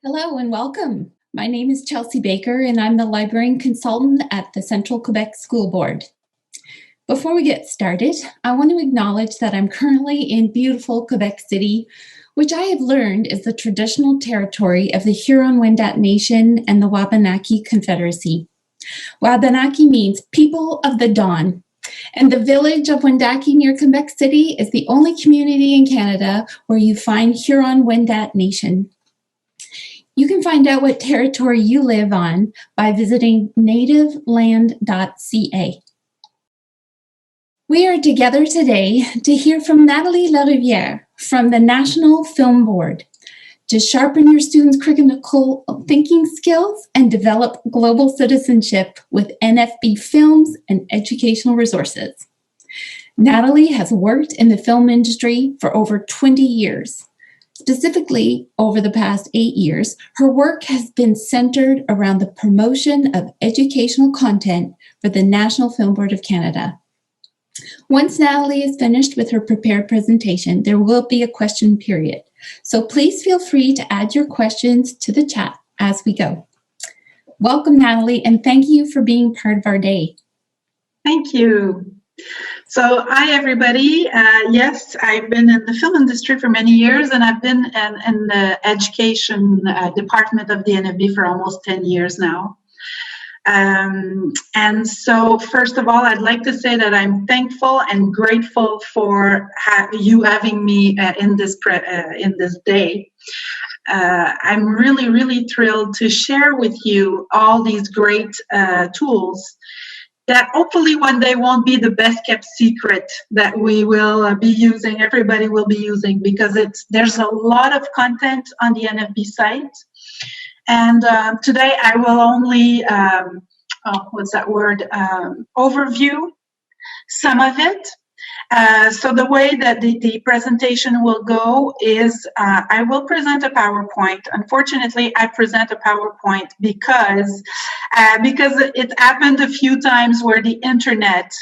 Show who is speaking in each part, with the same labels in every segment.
Speaker 1: Hello and welcome. My name is Chelsea Baker and I'm the librarian consultant at the Central Quebec School Board. Before we get started, I want to acknowledge that I'm currently in beautiful Quebec City, which I have learned is the traditional territory of the Huron-Wendat Nation and the Wabanaki Confederacy. Wabanaki means people of the dawn, and the village of Wendake near Quebec City is the only community in Canada where you find Huron-Wendat Nation. You can find out what territory you live on by visiting nativeland.ca. We are together today to hear from Nathalie Larivière from the National Film Board to sharpen your students' critical thinking skills and develop global citizenship with NFB films and educational resources. Nathalie has worked in the film industry for over 20 years. Specifically, over the past 8 years, her work has been centered around the promotion of educational content for the National Film Board of Canada. Once Nathalie is finished with her prepared presentation, there will be a question period. So please feel free to add your questions to the chat as we go. Welcome, Nathalie, and thank you for being part of our day.
Speaker 2: Thank you. So, hi everybody. Yes, I've been in the film industry for many years, and I've been in the education department of the NFB for almost 10 years now. And so, first of all, I'd like to say that I'm thankful and grateful for you having me in this day. I'm really thrilled to share with you all these great tools that hopefully one day won't be the best kept secret that we will be using, everybody will be using, because there's a lot of content on the NFB site. And today I will only, overview some of it. So the way that the presentation will go is I will present a PowerPoint. Unfortunately, I present a PowerPoint because it happened a few times where the internet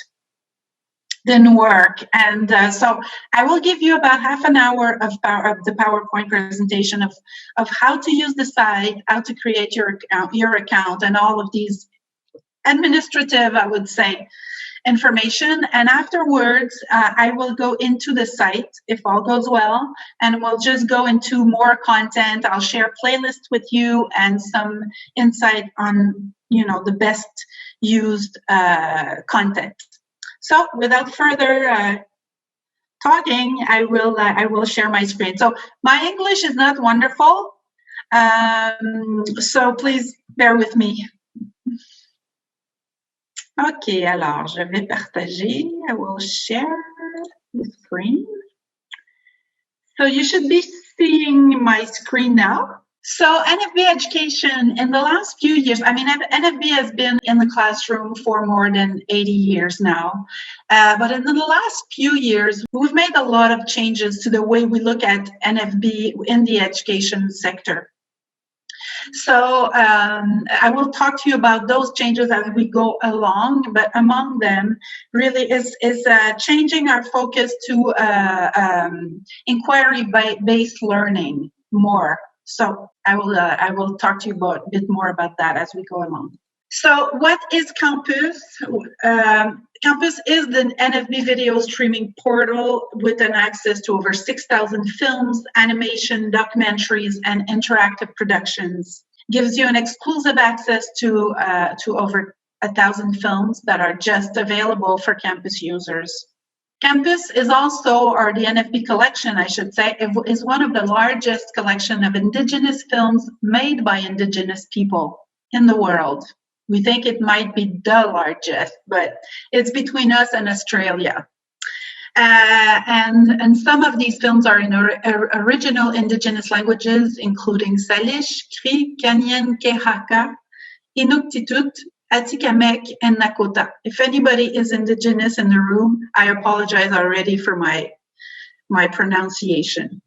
Speaker 2: didn't work. And so I will give you about half an hour of the PowerPoint presentation of how to use the site, how to create your account, and all of these administrative, I would say, information. And afterwards, I will go into the site, if all goes well, and we'll just go into more content. I'll share playlists with you and some insight on, the best used content. So without further talking, I will share my screen. So my English is not wonderful, so please bear with me. OK, alors je vais partager. I will share the screen. So you should be seeing my screen now. So NFB education in the last few years, NFB has been in the classroom for more than 80 years now. But in the last few years, we've made a lot of changes to the way we look at NFB in the education sector. So I will talk to you about those changes as we go along, but among them really is changing our focus to inquiry-based learning more. So I will talk to you a bit more about that as we go along. So what is Campus? Campus is the NFB video streaming portal with an access to over 6,000 films, animation, documentaries, and interactive productions. Gives you an exclusive access to over 1,000 films that are just available for campus users. Campus is also, or the NFB collection, I should say, is one of the largest collection of Indigenous films made by Indigenous people in the world. We think it might be the largest, but it's between us and Australia. And some of these films are in original Indigenous languages, including Salish, Cri, Canyen, Kehaka, Inuktitut, Atikamekw, and Nakota. If anybody is Indigenous in the room, I apologize already for my pronunciation.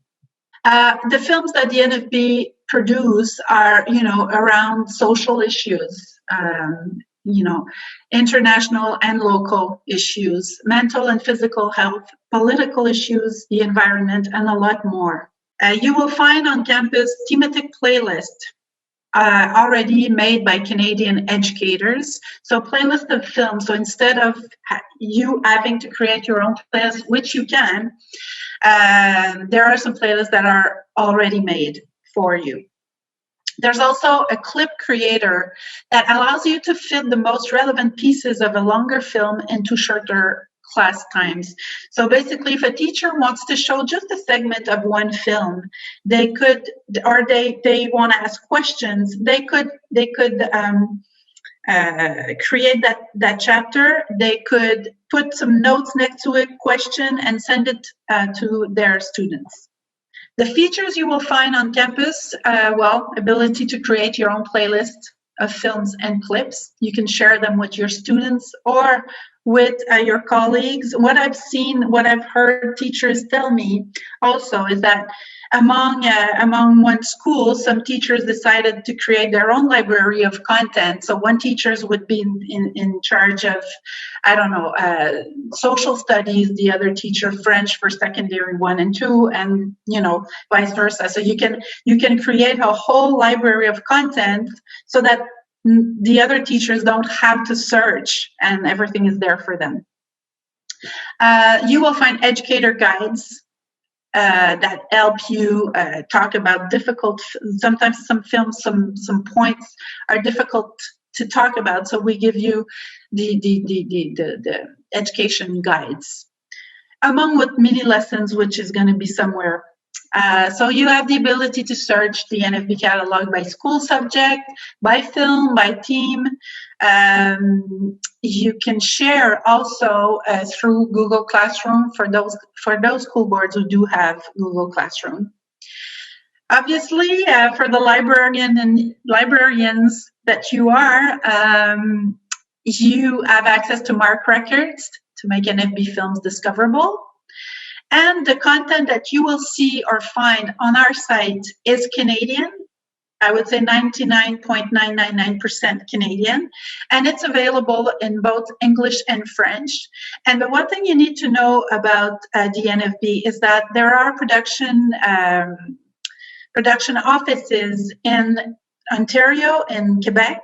Speaker 2: The films that the NFB produce are, around social issues, international and local issues, mental and physical health, political issues, the environment, and a lot more. You will find on campus thematic playlists already made by Canadian educators. So playlist of films. So instead of you having to create your own playlist, which you can, there are some playlists that are already made for you. There's also a clip creator that allows you to fit the most relevant pieces of a longer film into shorter class times. So basically, if a teacher wants to show just a segment of one film, they could, or they want to ask questions, they could create that chapter. They could put some notes next to a question and send it to their students. The features you will find on campus, ability to create your own playlist of films and clips. You can share them with your students or with your colleagues. What I've seen, what I've heard teachers tell me also is that among one school, some teachers decided to create their own library of content. So one teacher would be in charge of, social studies, the other teacher French for secondary 1 and 2, and vice versa. So you can create a whole library of content so that the other teachers don't have to search and everything is there for them. You will find educator guides that help you talk about sometimes some films, some points are difficult to talk about. So we give you the education guides, among with mini lessons, which is going to be somewhere. So you have the ability to search the NFB catalog by school subject, by film, by team. You can share also through Google Classroom for those school boards who do have Google Classroom. Obviously, for the librarians that you are, you have access to MARC records to make NFB films discoverable. And the content that you will see or find on our site is Canadian. I would say 99.999% Canadian. And it's available in both English and French. And the one thing you need to know about the NFB is that there are production offices in Ontario, in Quebec,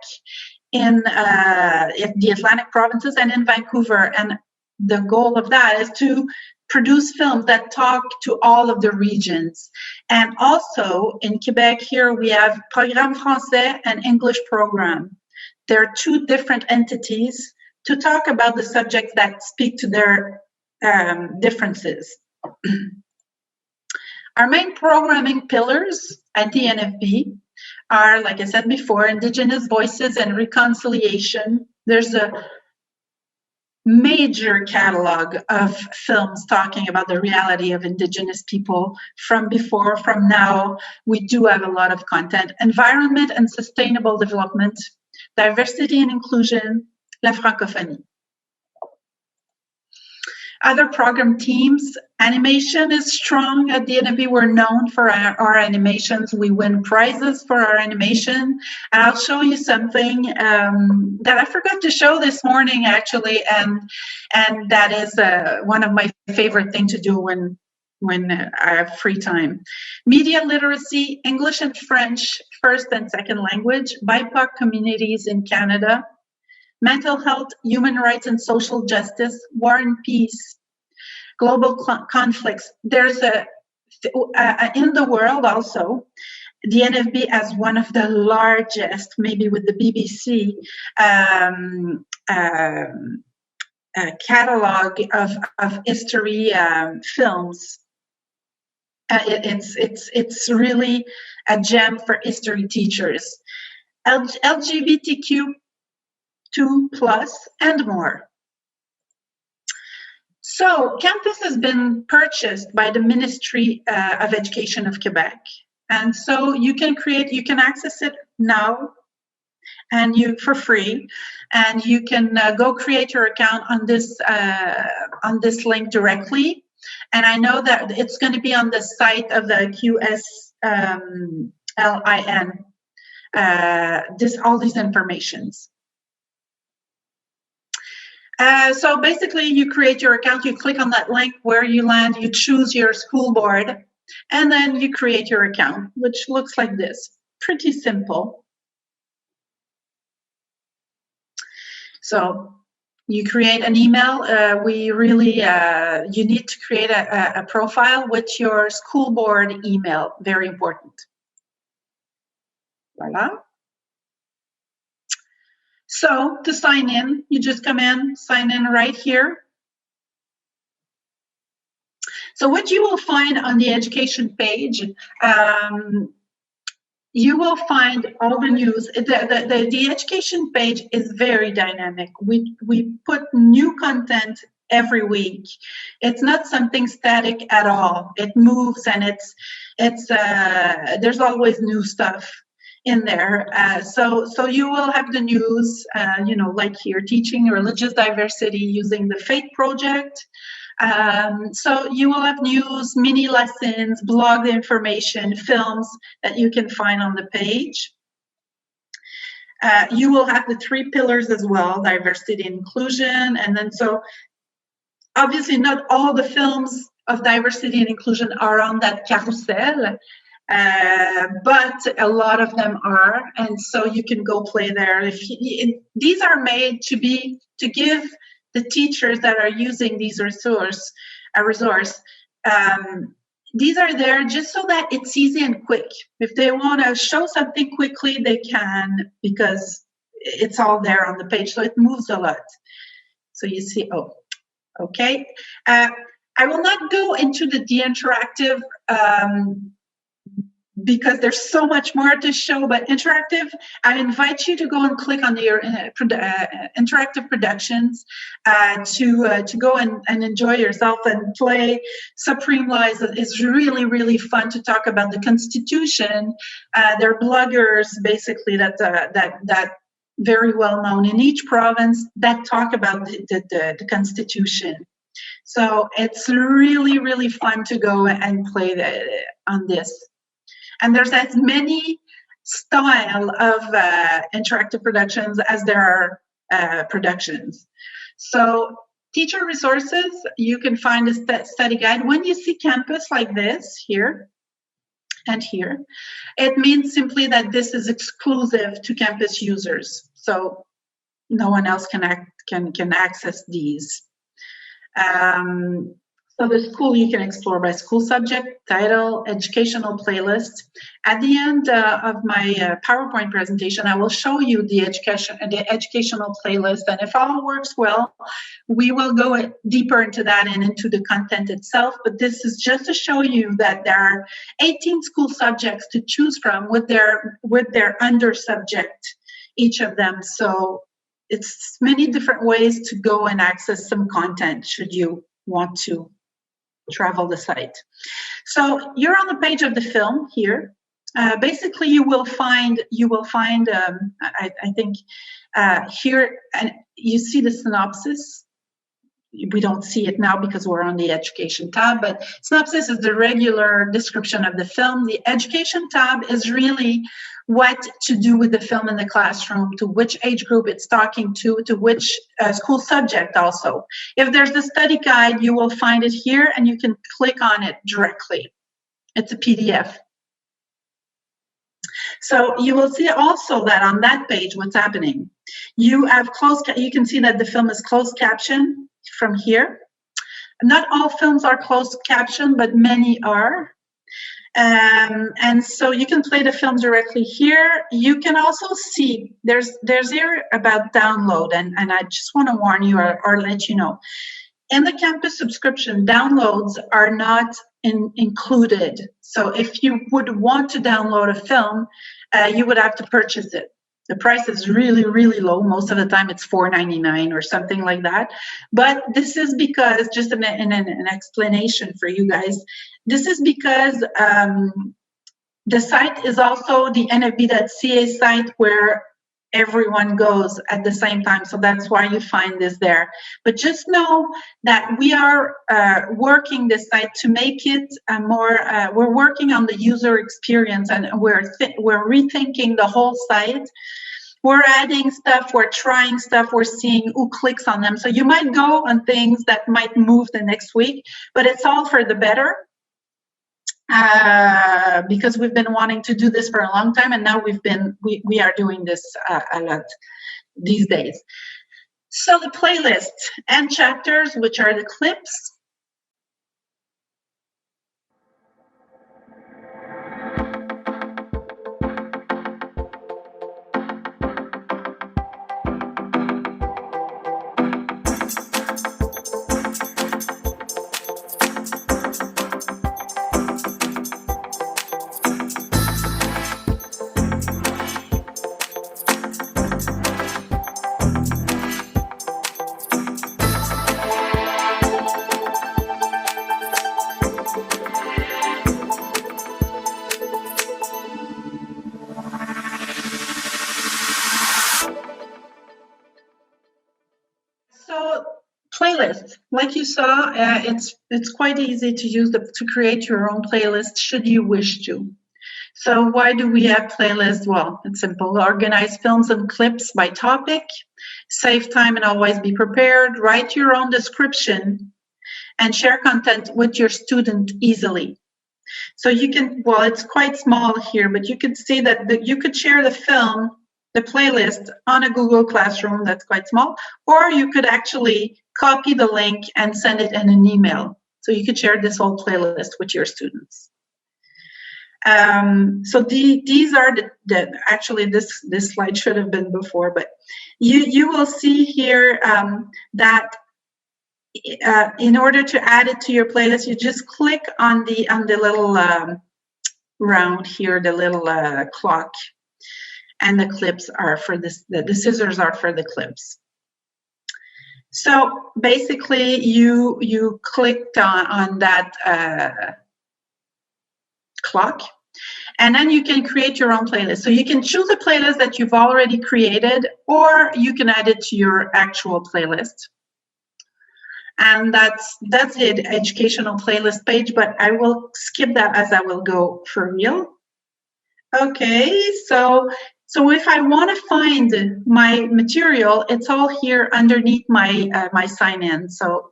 Speaker 2: in the Atlantic provinces, and in Vancouver. And the goal of that is to produce films that talk to all of the regions. And also in Quebec here, we have Programme Français and English Program. There are two different entities to talk about the subjects that speak to their differences. Our main programming pillars at the NFB are, like I said before, Indigenous Voices and Reconciliation. There's a major catalog of films talking about the reality of Indigenous people from before, from now. We do have a lot of content. Environment and Sustainable Development, Diversity and Inclusion, La Francophonie. Other program teams, animation is strong at the NFB. We're known for our animations. We win prizes for our animation. And I'll show you something that I forgot to show this morning, actually, and that is one of my favorite things to do when I have free time. Media literacy, English and French, first and second language, BIPOC communities in Canada, mental health, human rights and social justice, war and peace, global conflicts. There's in the world also, the NFB has one of the largest, maybe with the BBC, catalog of history films. It's really a gem for history teachers. LGBTQ2+ and more. So campus has been purchased by the Ministry of Education of Quebec. And so you can access it now and for free. And you can go create your account on this link directly. And I know that it's going to be on the site of the QSLiN, all these informations. So basically, you create your account, you click on that link where you land, you choose your school board, and then you create your account, which looks like this. Pretty simple. So you create an email. You need to create a profile with your school board email. Very important. Voila. So to sign in, you just come in, sign in right here. So what you will find on the education page, you will find all the news. The education page is very dynamic. We put new content every week. It's not something static at all. It moves, and there's always new stuff in there. So you will have the news, like here, teaching religious diversity using the FAITH project. So you will have news, mini lessons, blog information, films that you can find on the page. You will have the 3 pillars as well, diversity and inclusion. And then so obviously not all the films of diversity and inclusion are on that carousel, but a lot of them are. And so you can go play there. These are made to give the teachers that are using these resource, these are there just so that it's easy and quick. If they want to show something quickly, they can, because it's all there on the page, so it moves a lot. So you see, oh, okay. I will not go into the interactive because there's so much more to show, but interactive, I invite you to go and click on your interactive productions to go and enjoy yourself and play. Supreme Lies is really, really fun to talk about the Constitution. They're bloggers, basically, that very well known in each province that talk about the Constitution. So it's really, really fun to go and play on this. And there's as many style of interactive productions as there are productions. So teacher resources, you can find a study guide. When you see campus like this here and here, it means simply that this is exclusive to campus users. So no one else can access these. So the school you can explore by school subject, title, educational playlist. At the end of my PowerPoint presentation, I will show you the educational playlist, and if all works well, we will go deeper into that and into the content itself. But this is just to show you that there are 18 school subjects to choose from with their under subject, each of them. So it's many different ways to go and access some content should you want to travel the site. So you're on the page of the film here. Basically, you will find. I think here, and you see the synopsis. We don't see it now because we're on the education tab, but synopsis is the regular description of the film. The education tab is really what to do with the film in the classroom, to which age group it's talking to which school subject also. If there's the study guide, you will find it here and you can click on it directly. It's a PDF. So you will see also that on that page what's happening. You can see that the film is closed caption from here. Not all films are closed caption, but many are. And so you can play the film directly here. You can also see there's here about download, and I just want to warn you or let you know. In the campus subscription, downloads are not included. So if you would want to download a film, you would have to purchase it. The price is really, really low. Most of the time it's $4.99 or something like that. But this is because, just an explanation for you guys, this is because the site is also the NFB.ca site where everyone goes at the same time. So that's why you find this there. But just know that we are working this site to make it we're working on the user experience, and we're rethinking the whole site. We're adding stuff, we're trying stuff, we're seeing who clicks on them. So you might go on things that might move the next week, but it's all for the better. because we've been wanting to do this for a long time, and now we are doing this a lot these days. So the playlists and chapters, which are the clips. So playlists, like you saw, it's quite easy to use to create your own playlist should you wish to. So why do we have playlists? Well, it's simple. Organize films and clips by topic, save time and always be prepared, write your own description, and share content with your student easily. So you can, well, it's quite small here, but you can see that you could share the film, the playlist on a Google Classroom that's quite small, or you could actually copy the link and send it in an email. So you could share this whole playlist with your students. So these are actually this slide should have been before, but you will see here that in order to add it to your playlist, you just click on the little round here, the little clock, and the clips are for this. The scissors are for the clips. So basically, you clicked on that clock, and then you can create your own playlist. So you can choose a playlist that you've already created, or you can add it to your actual playlist. And that's the educational playlist page, but I will skip that as I will go for real. Okay, so if I want to find my material, it's all here underneath my sign-in. So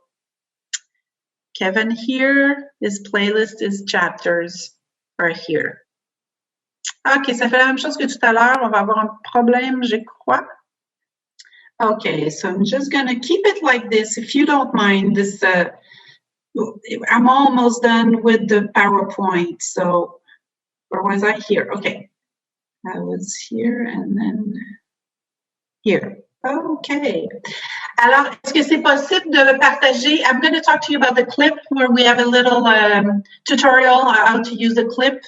Speaker 2: Kevin here, his playlist is chapters right here. Ok, ça fait la même chose que tout à l'heure. On va avoir un problème, je crois. Okay, so I'm just going to keep it like this, if you don't mind. This, I'm almost done with the PowerPoint. So, or was I here? Okay, I was here and then here. Okay. Alors, est-ce que c'est possible de le partager? I'm going to talk to you about the clip where we have a little tutorial on how to use the clip.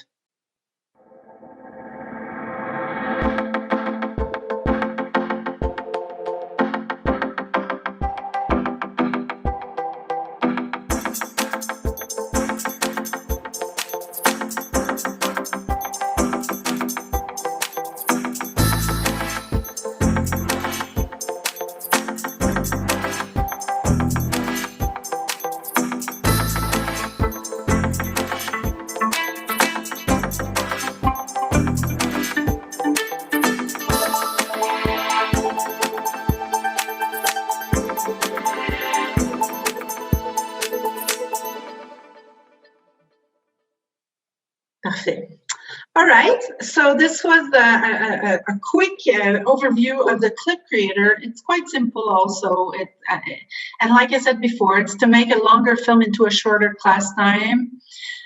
Speaker 2: Parfait. All right, so this was a quick overview of the clip creator. It's quite simple also. And like I said before, it's to make a longer film into a shorter class time,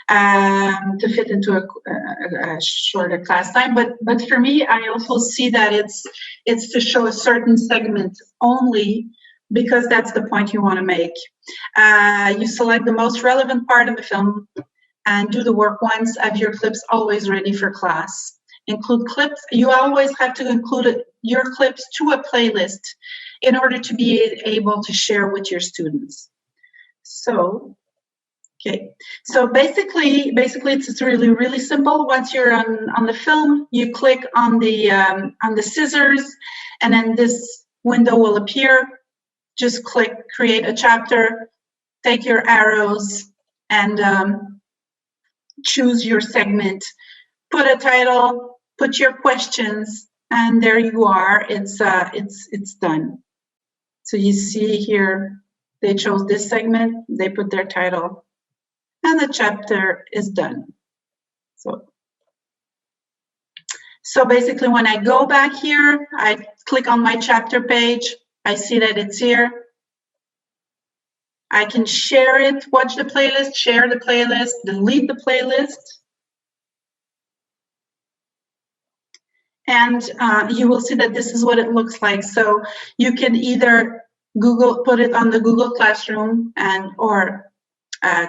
Speaker 2: to fit into a shorter class time. But for me, I also see that it's to show a certain segment only, because that's the point you want to make. You select the most relevant part of the film and do the work once. Have your clips always ready for class. Include clips. You always have to include your clips to a playlist in order to be able to share with your students. So, okay. So basically it's really, really simple. Once you're on the film, you click on the scissors, and then this window will appear. Just click create a chapter, take your arrows, and choose your segment, put a title, put your questions, and there you are. It's done. So you see here, they chose this segment, they put their title, and the chapter is done. So basically, when I go back here, I click on my chapter page. I see that it's here. I can share it, watch the playlist, share the playlist, delete the playlist. And you will see that this is what it looks like. So you can either put it on the Google Classroom or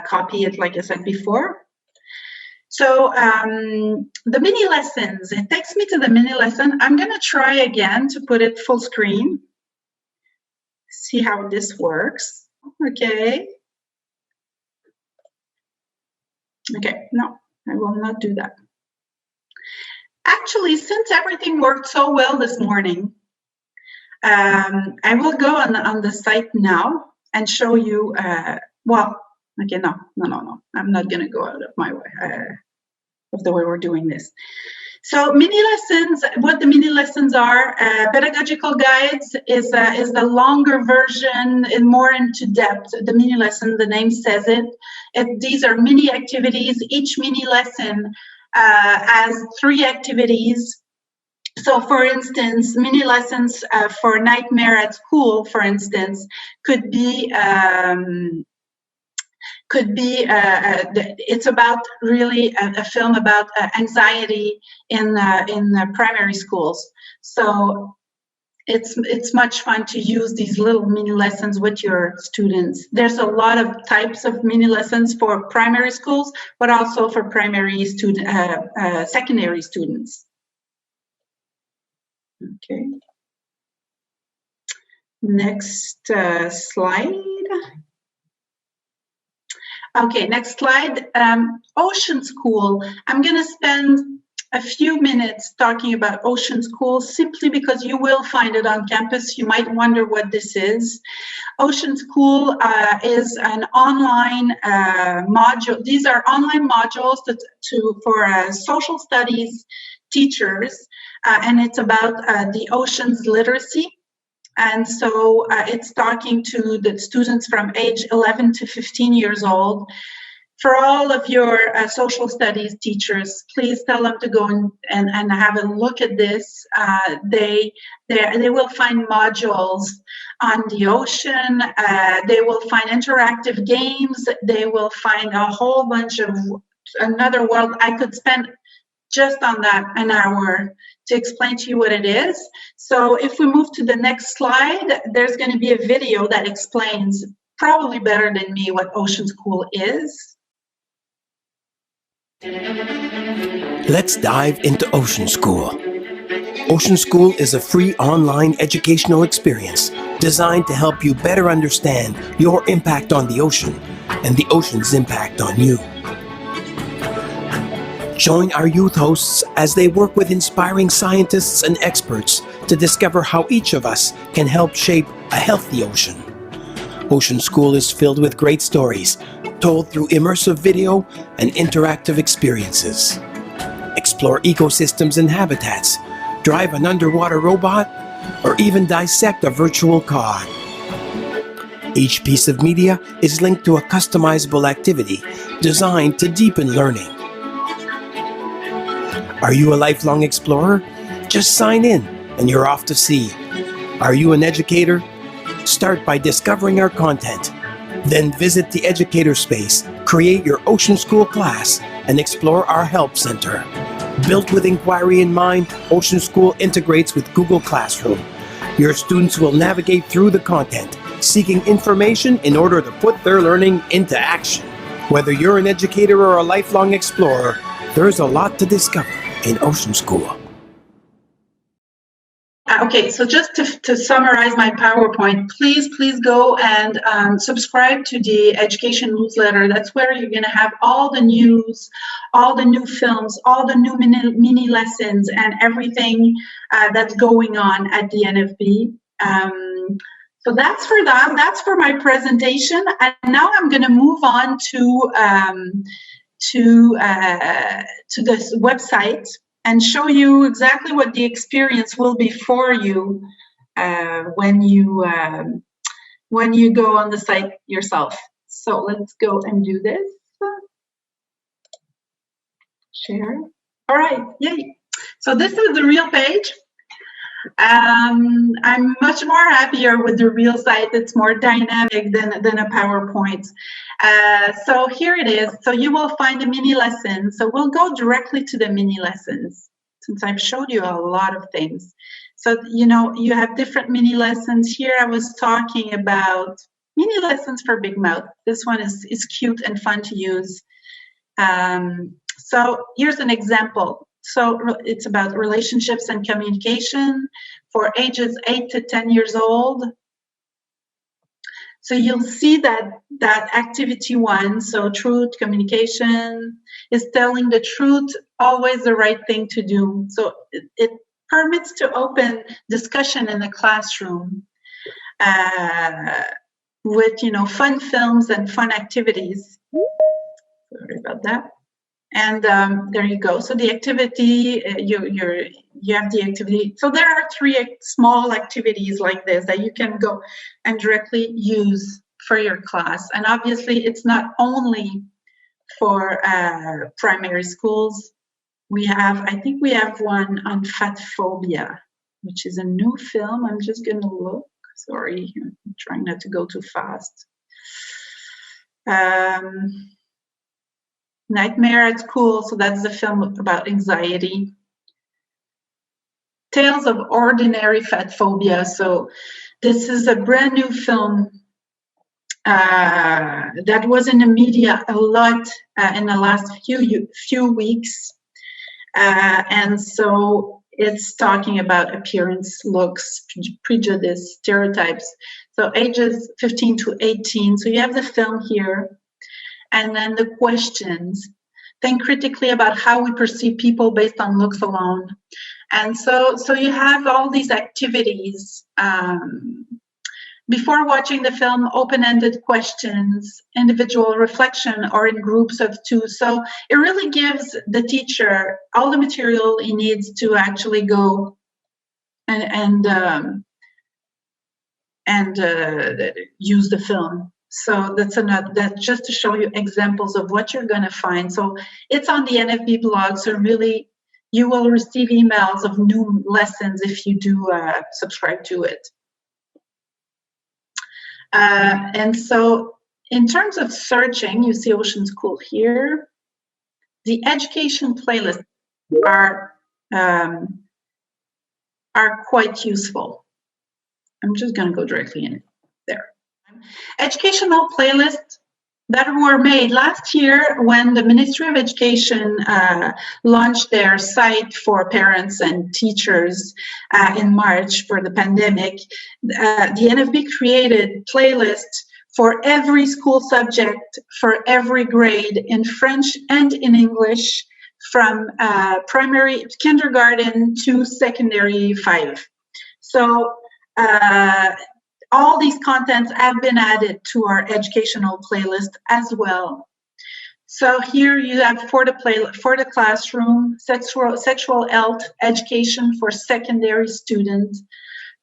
Speaker 2: copy it, like I said before. So the mini lessons, it takes me to the mini lesson. I'm going to try again to put it full screen. See how this works. Okay. Okay, no, I will not do that. Actually, since everything worked so well this morning, I will go on the site now and show you, well, okay, no. I'm not going to go out of my way, of the way we're doing this. So mini lessons, what the mini lessons are, pedagogical guides is the longer version and more into depth. The mini lesson, the name says it. These are mini activities. Each mini lesson has 3 activities. So for instance, mini lessons for Nightmare at School, for instance, could be it's about really a film about anxiety in primary schools. So it's much fun to use these little mini lessons with your students. There's a lot of types of mini lessons for primary schools, but also for secondary students. Okay. Next slide. Okay, next slide. Ocean School. I'm going to spend a few minutes talking about Ocean School simply because you will find it on campus. You might wonder what this is. Ocean School is an online module. These are online modules for social studies teachers, and it's about the oceans literacy. And so it's talking to the students from age 11 to 15 years old. For all of your social studies teachers, please tell them to go and have a look at this. They will find modules on the ocean. They will find interactive games. They will find a whole bunch of another world. I could spend just on that an hour to explain to you what it is. So if we move to the next slide, there's going to be a video that explains probably better than me what Ocean School is.
Speaker 3: Let's dive into Ocean School. Ocean School is a free online educational experience designed to help you better understand your impact on the ocean and the ocean's impact on you. Join our youth hosts as they work with inspiring scientists and experts to discover how each of us can help shape a healthy ocean. Ocean School is filled with great stories, told through immersive video and interactive experiences. Explore ecosystems and habitats, drive an underwater robot, or even dissect a virtual cod. Each piece of media is linked to a customizable activity designed to deepen learning. Are you a lifelong explorer? Just sign in and you're off to sea. Are you an educator? Start by discovering our content. Then visit the educator space, create your Ocean School class, and explore our help center. Built with inquiry in mind, Ocean School integrates with Google Classroom. Your students will navigate through the content, seeking information in order to put their learning into action. Whether you're an educator or a lifelong explorer, there's a lot to discover in Ocean School.
Speaker 2: Okay, so just to summarize my PowerPoint, please go and subscribe to the education newsletter. That's where you're going to have all the news, all the new films, all the new mini lessons, and everything that's going on at the NFB. So that's for that. That's for my presentation. And now I'm going to move on to this website and show you exactly what the experience will be for you when you go on the site yourself. So let's go and do this. Share. All right, yay. So this is the real page. I'm much more happier with the real site. It's more dynamic than a PowerPoint. So here it is. So you will find a mini lesson. So we'll go directly to the mini lessons since I've showed you a lot of things. So, you know, you have different mini lessons. Here I was talking about mini lessons for Big Mouth. This one is cute and fun to use. So here's an example. So it's about relationships and communication for ages 8 to 10 years old. So you'll see that activity 1, so truth, communication, is telling the truth, always the right thing to do. So it permits to open discussion in the classroom with, you know, fun films and fun activities. Sorry about that. And there you go. So the activity, you have the activity. So there are 3 small activities like this that you can go and directly use for your class. And obviously, it's not only for primary schools. I think we have one on fat phobia, which is a new film. I'm just going to look. Sorry, I'm trying not to go too fast. Nightmare at School, so that's the film about anxiety. Tales of Ordinary Fat Phobia, so this is a brand new film that was in the media a lot in the last few weeks. And so it's talking about appearance, looks, prejudice, stereotypes. So ages 15 to 18, so you have the film here. And then the questions. Think critically about how we perceive people based on looks alone. And so you have all these activities. Before watching the film, open-ended questions, individual reflection, or in groups of 2. So it really gives the teacher all the material he needs to actually go and use the film. So that's just to show you examples of what you're going to find. So it's on the NFB blog. So really, you will receive emails of new lessons if you do subscribe to it. And so in terms of searching, you see Ocean School here. The education playlists are quite useful. I'm just going to go directly in there. Educational playlists that were made last year when the Ministry of Education launched their site for parents and teachers in March for the pandemic. The NFB created playlists for every school subject, for every grade in French and in English, from primary kindergarten to secondary 5. So all these contents have been added to our educational playlist as well. So here you have for the classroom, sexual health education for secondary students.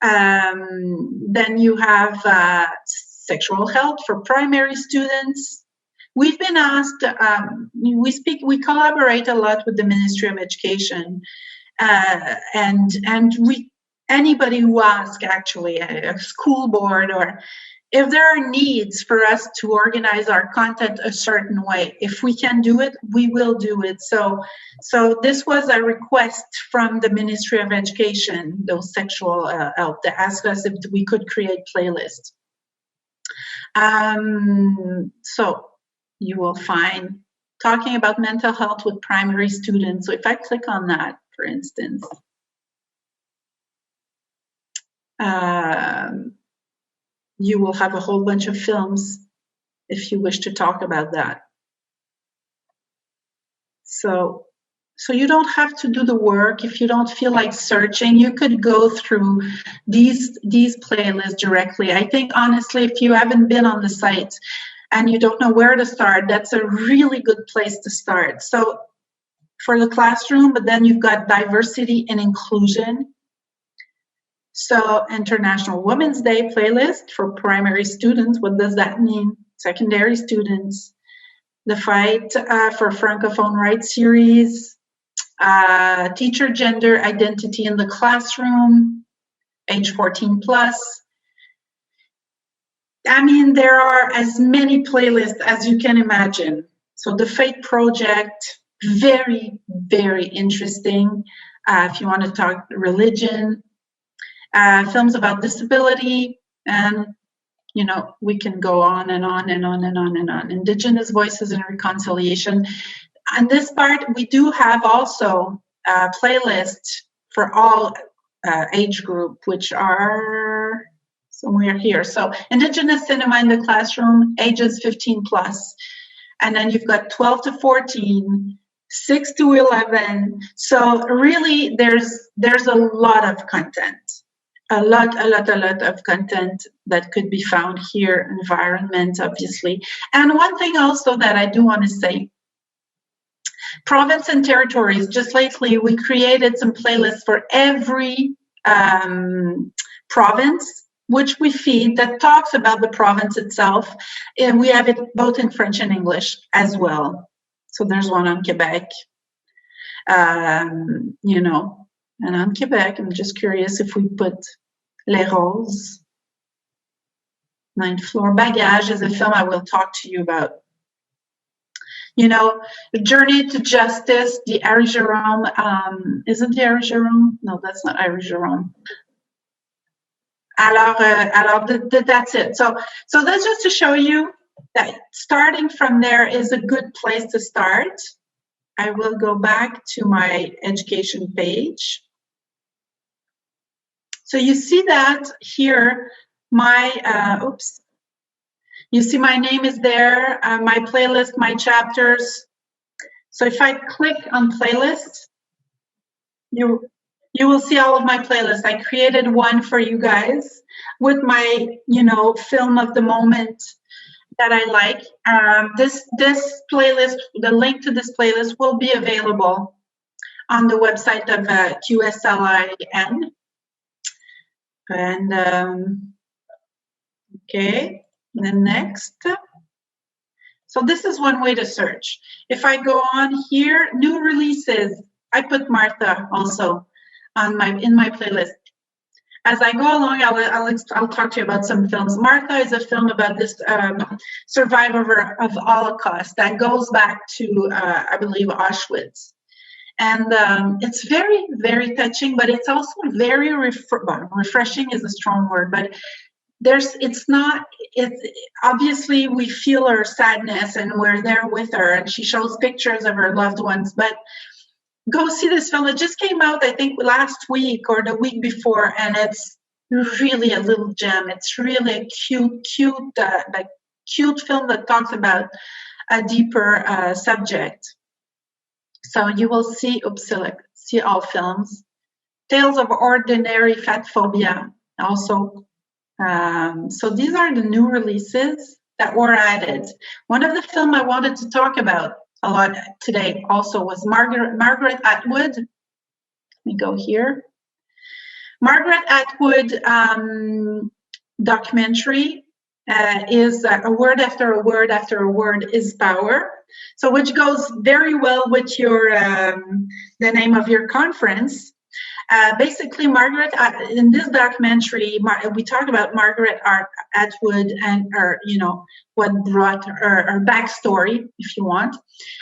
Speaker 2: Then you have sexual health for primary students. We've been asked, we collaborate a lot with the Ministry of Education, and anybody who asks, actually, a school board, or if there are needs for us to organize our content a certain way, if we can do it, we will do it. So this was a request from the Ministry of Education, those sexual health, to ask us if we could create playlists. So you will find talking about mental health with primary students. So if I click on that, for instance, you will have a whole bunch of films if you wish to talk about that. So you don't have to do the work. If you don't feel like searching, you could go through these playlists directly. I think, honestly, if you haven't been on the site and you don't know where to start, that's a really good place to start. So for the classroom, but then you've got diversity and inclusion. So International Women's Day playlist for primary students. What does that mean? Secondary students. the Fight for Francophone Rights series, Teacher Gender Identity in the Classroom, age 14 plus. I mean, there are as many playlists as you can imagine. So the Fate Project, very, very interesting. If you want to talk religion, films about disability, and you know, we can go on and on and on and on and on. Indigenous Voices and Reconciliation. On this part, we do have also a playlist for all age group, which are somewhere here. So Indigenous Cinema in the Classroom, ages 15 plus. And then you've got 12 to 14, 6 to 11. So really, there's a lot of content. A lot of content that could be found here. Environment, obviously. And one thing also that I do want to say, province and territories. Just lately, we created some playlists for every province, which we feed, that talks about the province itself. And we have it both in French and English as well. So there's one on Quebec, you know, and on Quebec, I'm just curious if we put Les Roses. Ninth Floor. Bagage is a film I will talk to you about. You know, Journey to Justice, the Harry Jerome, isn't the Harry Jerome? No, that's not Harry Jerome. Alors, that's it. So that's just to show you that starting from there is a good place to start. I will go back to my education page. So you see that here, my, oops. You see my name is there, my playlist, my chapters. So if I click on playlist, you will see all of my playlists. I created one for you guys with my, you know, film of the moment that I like. This playlist, the link to this playlist will be available on the website of QSLiN. And okay, then next. So this is one way to search. If I go on here, new releases, I put Martha also on in my playlist. As I go along, I'll talk to you about some films. Martha is a film about this survivor of Holocaust that goes back to, I believe, Auschwitz. And it's very, very touching, but it's also very refreshing is a strong word, but it's obviously we feel her sadness and we're there with her, and she shows pictures of her loved ones. But go see this film. It just came out, I think, last week or the week before, and it's really a little gem. It's really a cute film that talks about a deeper subject. So you will see, see all films. Tales of Ordinary Fat Phobia also. So these are the new releases that were added. One of the films I wanted to talk about a lot today also was Margaret Atwood. Let me go here. Margaret Atwood documentary is a word after a word after a word is power. So which goes very well with your the name of your conference. Basically, Margaret, in this documentary, we talk about Margaret Atwood and her, you know, what brought her backstory, if you want,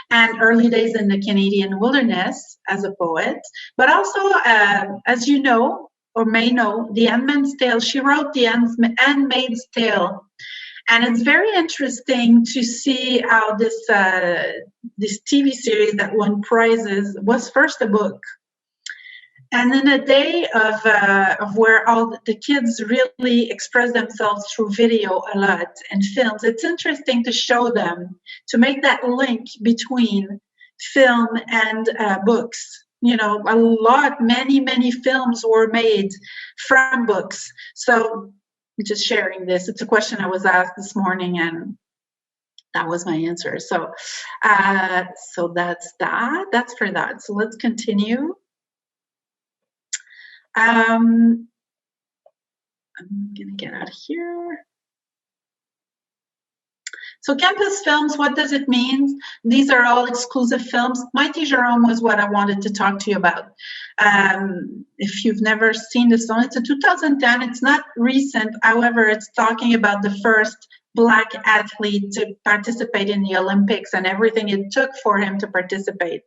Speaker 2: and early days in the Canadian wilderness as a poet. But also, as you know, or may know, The Handmaid's Tale. She wrote The Handmaid's Tale. And it's very interesting to see how this TV series that won prizes was first a book. And in a day of where all the kids really express themselves through video a lot and films, it's interesting to show them, to make that link between film and books. You know, many films were made from books. So just sharing this, it's a question I was asked this morning, and that was my answer. So, so that's that. That's for that. So let's continue. I'm gonna get out of here. So campus films, what does it mean? These are all exclusive films. Mighty Jerome was what I wanted to talk to you about. If you've never seen this film, it's a 2010. It's not recent. However, it's talking about the first Black athlete to participate in the Olympics and everything it took for him to participate.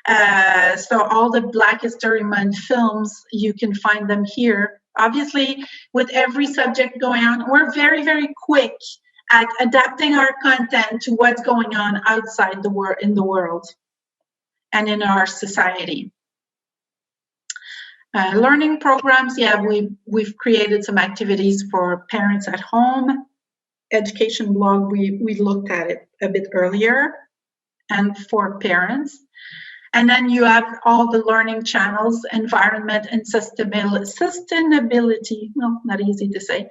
Speaker 2: So all the Black History Month films, you can find them here. Obviously, with every subject going on, we're very, very quick at adapting our content to what's going on outside the world, in the world and in our society. Learning programs, yeah, we've created some activities for parents at home. Education blog, we looked at it a bit earlier, and for parents. And then you have all the learning channels, environment and sustainability. Well, not easy to say.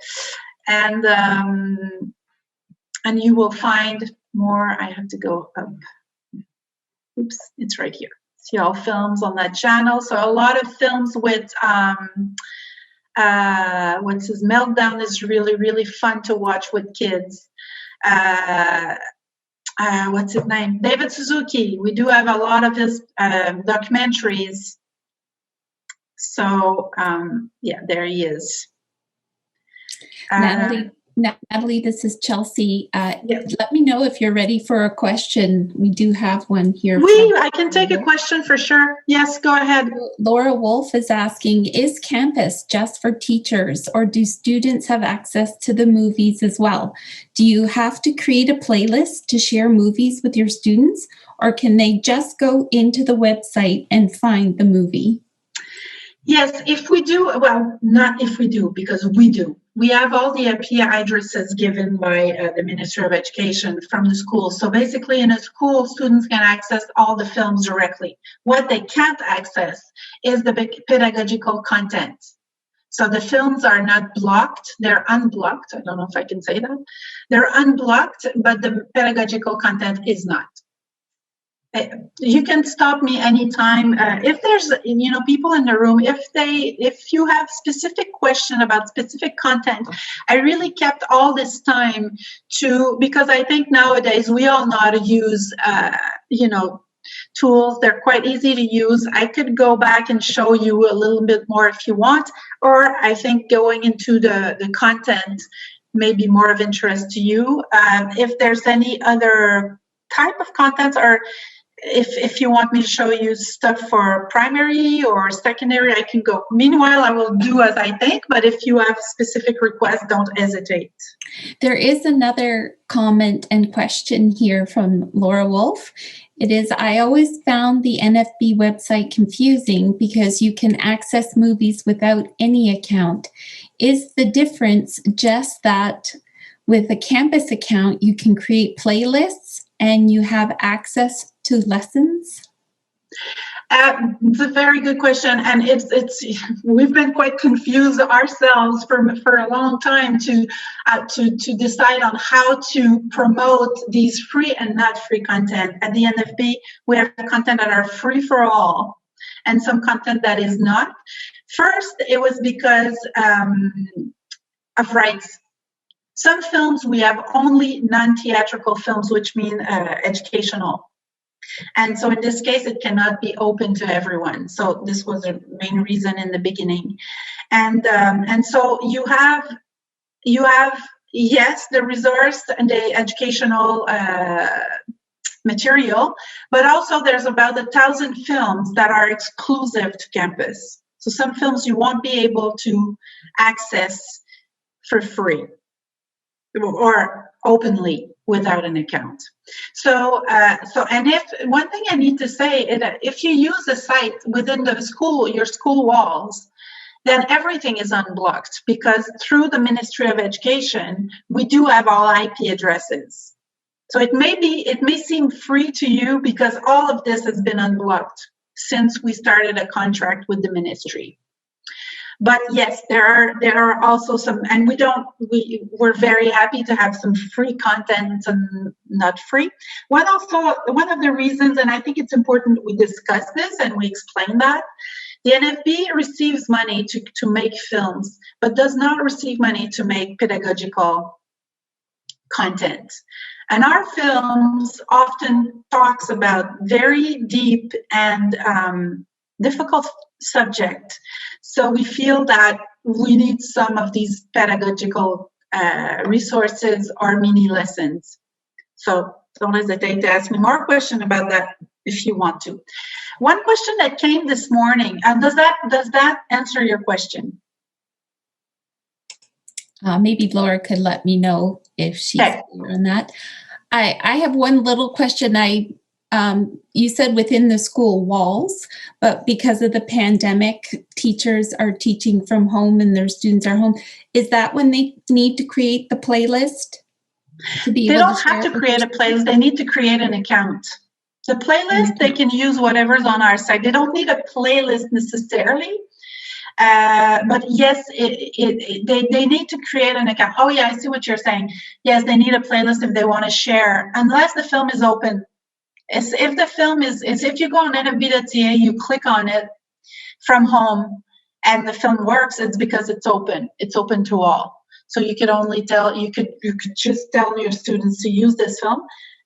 Speaker 2: And you will find more. I have to go up. Oops, it's right here. See all films on that channel. So a lot of films with what's his Meltdown is really, really fun to watch with kids. What's his name? David Suzuki. We do have a lot of his documentaries. So yeah, there he is.
Speaker 1: Natalie, this is Chelsea.
Speaker 2: Yes.
Speaker 1: Let me know if you're ready for a question. We do have one here.
Speaker 2: I can take a question for sure. Yes, go ahead.
Speaker 1: Laura Wolf is asking, is campus just for teachers, or do students have access to the movies as well? Do you have to create a playlist to share movies with your students, or can they just go into the website and find the movie?
Speaker 2: Yes, if we do, well, not if we do, because we do. We have all the IP addresses given by the Ministry of Education from the school. So basically in a school, students can access all the films directly. What they can't access is the pedagogical content. So the films are not blocked, they're unblocked. I don't know if I can say that. They're unblocked, but the pedagogical content is not. You can stop me anytime. If there's, people in the room, if you have specific question about specific content, I really kept all this time because I think nowadays we all know how to use, tools. They're quite easy to use. I could go back and show you a little bit more if you want, or I think going into the content may be more of interest to you. If there's any other type of content, or if you want me to show you stuff for primary or secondary, I can go. Meanwhile, I will do as I think, but if you have specific requests, don't hesitate.
Speaker 1: There is another comment and question here from Laura Wolf. It is, I always found the NFB website confusing because you can access movies without any account. Is the difference just that with a campus account, you can create playlists and you have access to lessons?
Speaker 2: It's a very good question, and we've been quite confused ourselves for a long time to decide on how to promote these free and not free content. At the NFB, we have content that are free for all, and some content that is not. First, it was because of rights. Some films we have only non-theatrical films, which mean educational. And so in this case, it cannot be open to everyone. So this was the main reason in the beginning. And so you have, yes, the resource and the educational material, but also there's about 1,000 films that are exclusive to campus. So some films you won't be able to access for free or openly without an account. So and if one thing I need to say is that if you use a site within the school, your school walls, then everything is unblocked, because through the Ministry of Education, we do have all IP addresses. So it may seem free to you because all of this has been unblocked since we started a contract with the ministry. But yes, there are also some, and we're very happy to have some free content and not free. One of the reasons, and I think it's important we discuss this and we explain that, the NFB receives money to make films, but does not receive money to make pedagogical content. And our films often talks about very deep and difficult subject. So we feel that we need some of these pedagogical resources or mini lessons. So don't hesitate to ask me more questions about that if you want to. One question that came this morning, does that answer your question?
Speaker 1: Maybe Laura could let me know if she's clear on that. I have one little question. You said within the school walls, but because of the pandemic, teachers are teaching from home and their students are home. Is that when they need to create the playlist?
Speaker 2: They don't have to create a playlist. They need to create an account. The playlist, they can use whatever's on our site. They don't need a playlist necessarily. But yes, they need to create an account. Oh yeah, I see what you're saying. Yes, they need a playlist if they want to share, unless the film is open. If the film if you go on NFB.ca, you click on it from home and the film works, it's because it's open. It's open to all. So you could only you could just tell your students to use this film,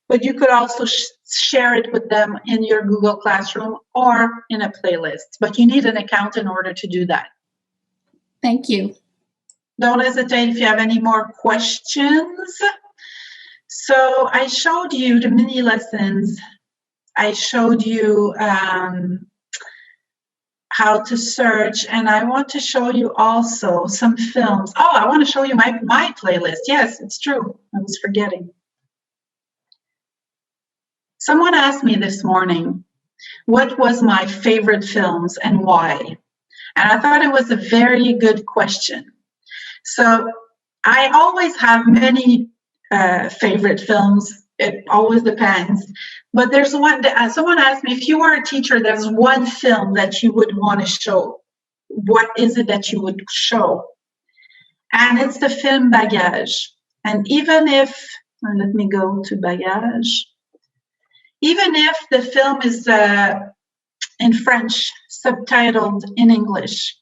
Speaker 2: but you could also share it with them in your Google Classroom or in a playlist. But you need an account in order to do that.
Speaker 1: Thank you.
Speaker 2: Don't hesitate if you have any more questions. So I showed you the mini lessons. I showed you how to search, and I want to show you also some films. Oh, I want to show you my playlist. Yes, it's true. I was forgetting. Someone asked me this morning, what was my favorite films and why? And I thought it was a very good question. So I always have many favorite films. It always depends. But there's one, someone asked me, if you were a teacher, there's one film that you would want to show. What is it that you would show? And it's the film Bagage. And even if, let me go to Bagage. Even if the film is in French, subtitled in English,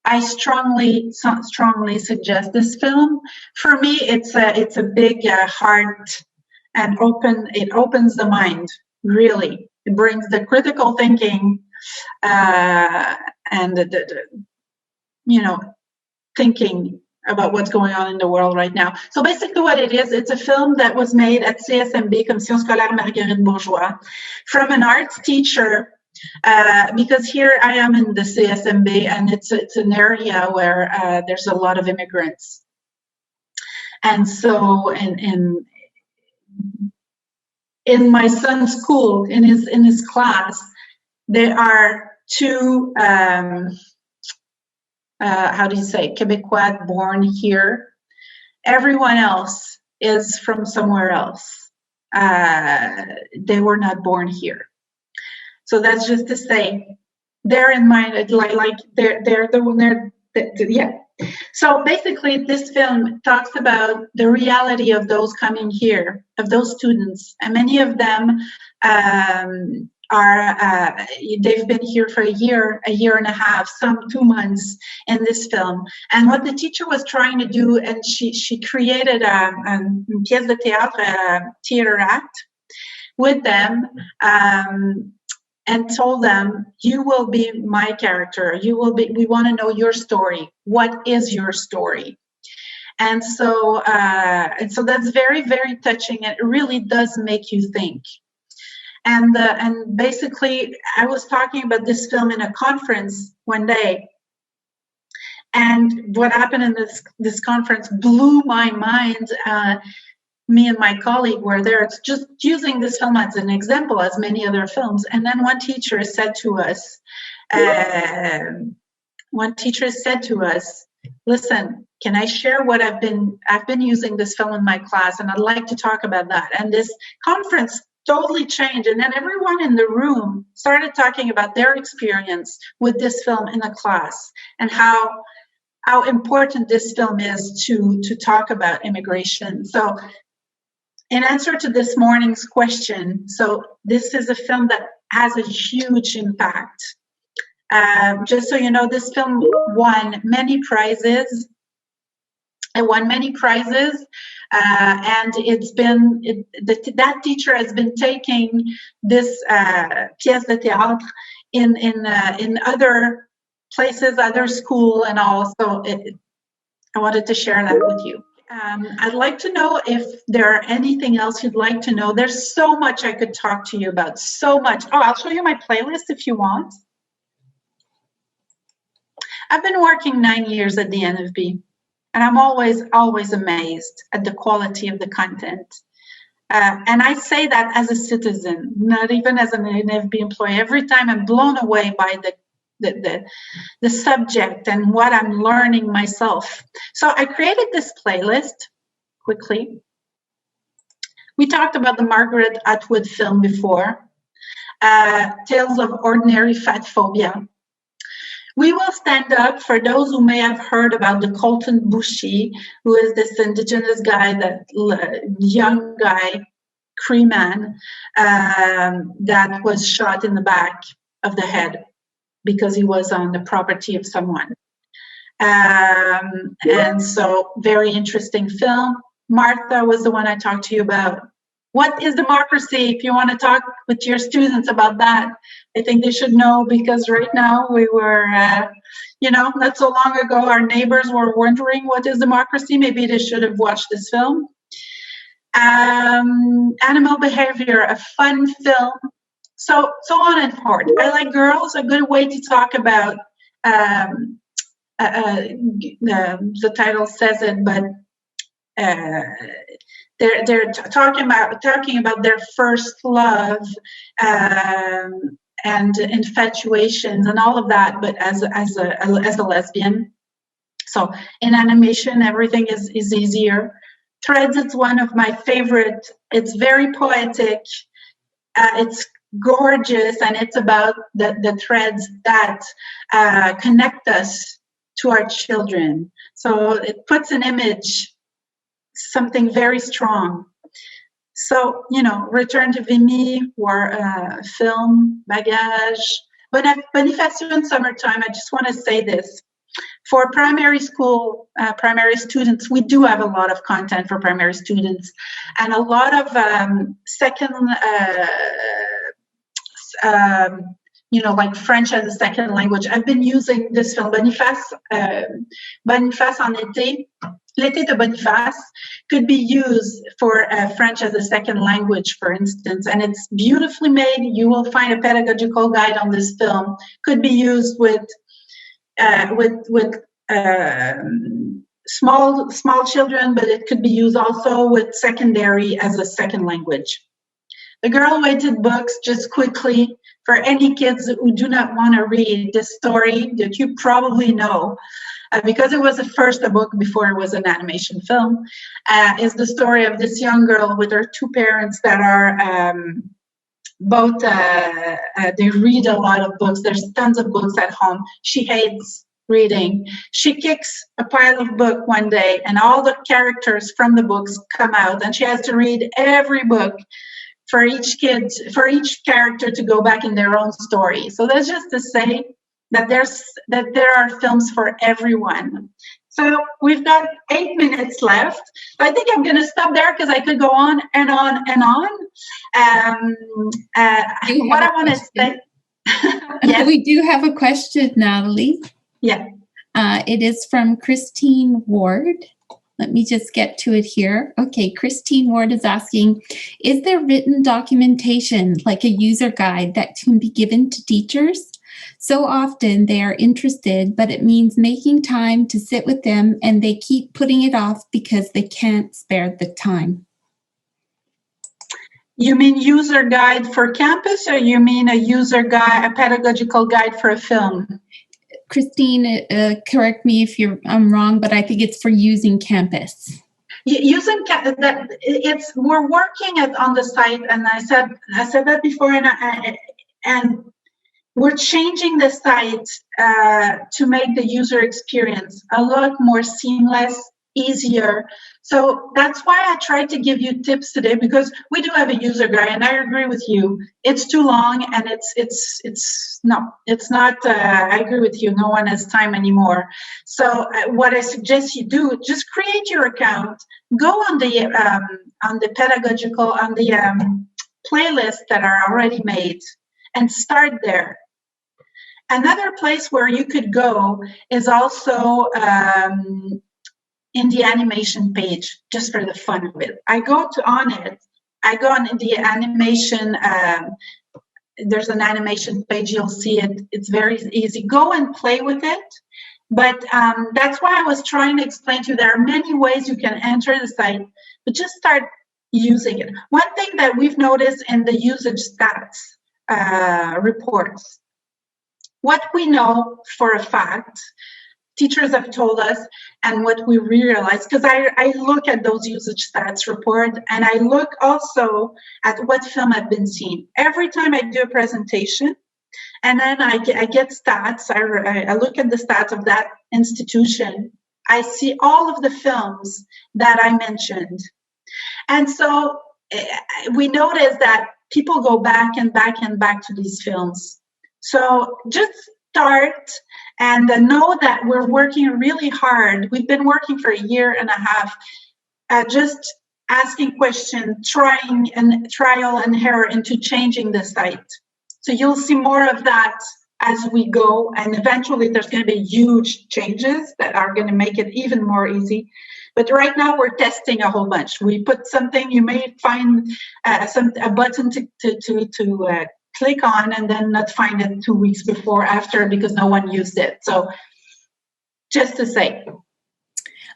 Speaker 2: I strongly suggest this film. For me, it's a big heart and it opens the mind, really. It brings the critical thinking and thinking about what's going on in the world right now. So basically what it is, it's a film that was made at CSMB, Commission Scolaire Marguerite Bourgeois, from an arts teacher, because here I am in the CSMB, and it's an area where there's a lot of immigrants. And so in my son's school, in his class, there are two how do you say, Quebecois born here. Everyone else is from somewhere else. They were not born here. So that's just to say, they're in mind, like they're yeah. So basically, this film talks about the reality of those coming here, of those students, and many of them they've been here for a year and a half, some 2 months in this film. And what the teacher was trying to do, and she created a pièce de théâtre, a theater act with them, and told them, you will be my character. We want to know your story. What is your story? And so that's very, very touching. It really does make you think. And basically, I was talking about this film in a conference one day, and what happened in this conference blew my mind. Me and my colleague were there, just using this film as an example, as many other films. And then one teacher said to us, listen, can I share what I've been using this film in my class, and I'd like to talk about that. And this conference totally changed, and then everyone in the room started talking about their experience with this film in the class, and how important this film is to talk about immigration. So in answer to this morning's question, so this is a film that has a huge impact. Just so you know, this film won many prizes. It won many prizes And that teacher has been taking this pièce de théâtre in other places, other school, and all. So I wanted to share that with you. I'd like to know if there are anything else you'd like to know. There's so much I could talk to you about, so much. Oh, I'll show you my playlist if you want. I've been working 9 years at the NFB, and I'm always amazed at the quality of the content. And I say that as a citizen, not even as an NFB employee. Every time I'm blown away by the subject and what I'm learning myself. So I created this playlist quickly. We talked about the Margaret Atwood film before, Tales of Ordinary Fat Phobia. We will stand up for those who may have heard about the Colton Bushi, who is this indigenous guy, that young guy, Cree man, that was shot in the back of the head because he was on the property of someone. And so, very interesting film. Martha was the one I talked to you about. What is democracy? If you want to talk with your students about that, I think they should know, because right now we were, not so long ago, our neighbors were wondering what is democracy. Maybe they should have watched this film. Animal Behavior, a fun film. So on and forth. I Like Girls, a good way to talk about, the title says it, but they're talking about their first love and infatuations and all of that, but as a lesbian. So in animation, everything is easier. Threads, it's one of my favorite. It's very poetic. It's gorgeous, and it's about the threads that connect us to our children. So it puts an image, something very strong. So, Return to Vimy, or film, Bagage. But at Bonifacio Summertime, I just want to say this. For primary school, primary students, we do have a lot of content for primary students, and a lot of second, like French as a second language. I've been using this film, Boniface en été. L'été de Boniface could be used for French as a second language, for instance, and it's beautifully made. You will find a pedagogical guide on this film. Could be used with small children, but it could be used also with secondary as a second language. The Girl-Weighted Books, just quickly, for any kids who do not want to read this story that you probably know, because it was first a book before it was an animation film, is the story of this young girl with her two parents that are both, they read a lot of books. There's tons of books at home. She hates reading. She kicks a pile of book one day, and all the characters from the books come out, and she has to read every book for each character to go back in their own story. So that's just to say that there are films for everyone. So we've got 8 minutes left. I think I'm going to stop there because I could go on and on and on. What I want to say.
Speaker 1: Yes. We do have a question, Natalie.
Speaker 2: Yeah.
Speaker 1: It is from Christine Ward. Let me just get to it here. Okay, Christine Ward is asking, is there written documentation, like a user guide, that can be given to teachers? So often they are interested, but it means making time to sit with them, and they keep putting it off because they can't spare the time.
Speaker 2: You mean user guide for campus, or you mean a user guide, a pedagogical guide for a film?
Speaker 1: Christine, correct me if I'm wrong, but I think it's for using campus.
Speaker 2: Using that, we're working on the site, and I said that before, and we're changing the site to make the user experience a lot more seamless, easier. So that's why I tried to give you tips today, because we do have a user guide, and I agree with you. It's too long, and it's not. I agree with you. No one has time anymore. So what I suggest you do, just create your account. Go on the pedagogical playlists that are already made, and start there. Another place where you could go is also in the animation page, just for the fun of it. I go on the animation, there's an animation page, you'll see it. It's very easy. Go and play with it. But that's why I was trying to explain to you, there are many ways you can enter the site, but just start using it. One thing that we've noticed in the usage stats reports, what we know for a fact, teachers have told us, and what we realize, because I look at those usage stats report, and I look also at what film have been seen. Every time I do a presentation, and then I get stats, I look at the stats of that institution, I see all of the films that I mentioned. And so we notice that people go back and back and back to these films. So just start and know that we're working really hard. We've been working for 1.5 years, just asking questions, trial and error into changing the site. So you'll see more of that as we go, and eventually there's going to be huge changes that are going to make it even more easy. But right now we're testing a whole bunch. We put something, you may find a button to click on and then not find it 2 weeks before, after, because no one used it. So just to say.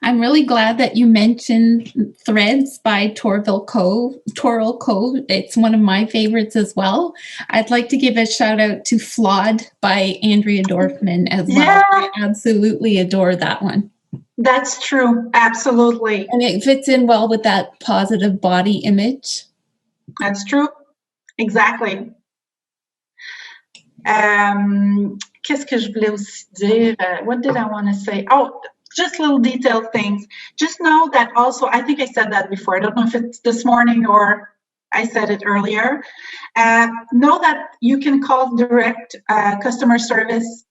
Speaker 1: I'm really glad that you mentioned Threads by Toril Cove. It's one of my favorites as well. I'd like to give a shout out to Flawed by Andrea Dorfman as well.
Speaker 2: Yeah.
Speaker 1: I absolutely adore that one.
Speaker 2: That's true. Absolutely.
Speaker 1: And it fits in well with that positive body image.
Speaker 2: That's true. Exactly. Qu'est-ce que je voulais aussi dire? What did I want to say? Oh, just little detailed things. Just know that also, I think I said that before. I don't know if it's this morning or I said it earlier. Know that you can call direct customer service.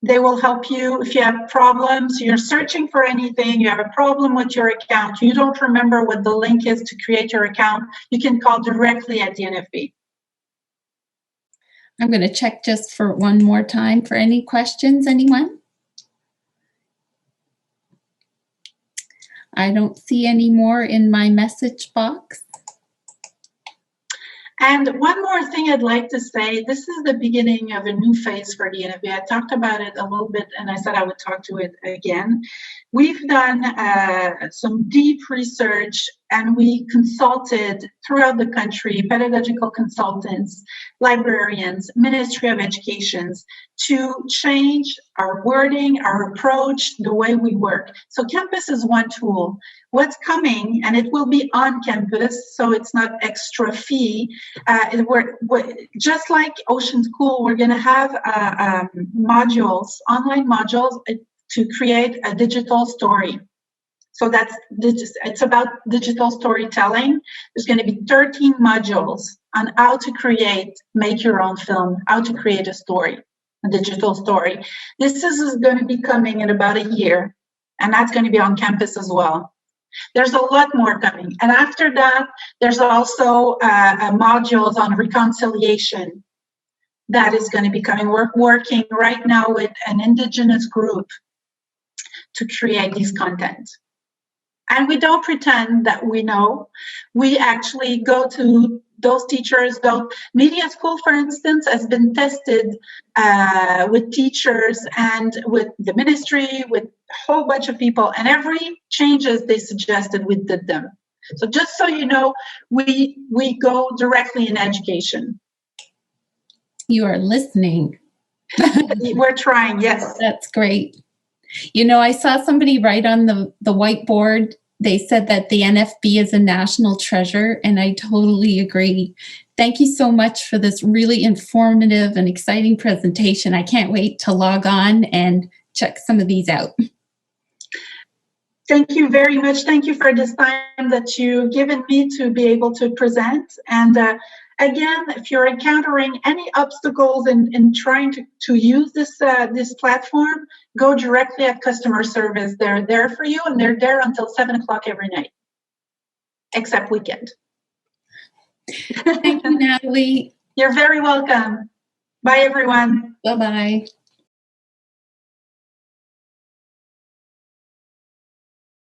Speaker 2: They will help you if you have problems, you're searching for anything, you have a problem with your account, you don't remember what the link is to create your account, you can call directly at the NFB.
Speaker 1: I'm going to check just for one more time for any questions, anyone? I don't see any more in my message box.
Speaker 2: And one more thing I'd like to say, this is the beginning of a new phase for the NFB. I talked about it a little bit, and I said I would talk to it again. We've done some deep research, and we consulted throughout the country, pedagogical consultants, librarians, Ministry of Education, to change our wording, our approach, the way we work. So campus is one tool. What's coming, and it will be on campus, so it's not extra fee. We're just like Ocean School, we're going to have modules, online modules, to create a digital story. So it's about digital storytelling. There's going to be 13 modules on how to make your own film, how to create a story, a digital story. This is going to be coming in about 1 year, and that's going to be on campus as well. There's a lot more coming. And after that, there's also modules on reconciliation that is going to be coming. We're working right now with an Indigenous group to create these content. And we don't pretend that we know. We actually go to those teachers. Media School, for instance, has been tested with teachers and with the ministry, with a whole bunch of people. And every changes they suggested, we did them. So just so you know, we go directly in education.
Speaker 1: You are listening.
Speaker 2: We're trying, yes.
Speaker 1: That's great. You know, I saw somebody write on the whiteboard, they said that the NFB is a national treasure, and I totally agree. Thank you so much for this really informative and exciting presentation. I can't wait to log on and check some of these out.
Speaker 2: Thank you very much. Thank you for this time that you've given me to be able to present. And again, if you're encountering any obstacles in trying to use this platform, go directly at customer service. They're there for you, and they're there until 7 o'clock every night, except weekend.
Speaker 1: Thank you, Natalie.
Speaker 2: You're very welcome. Bye, everyone.
Speaker 1: Bye-bye.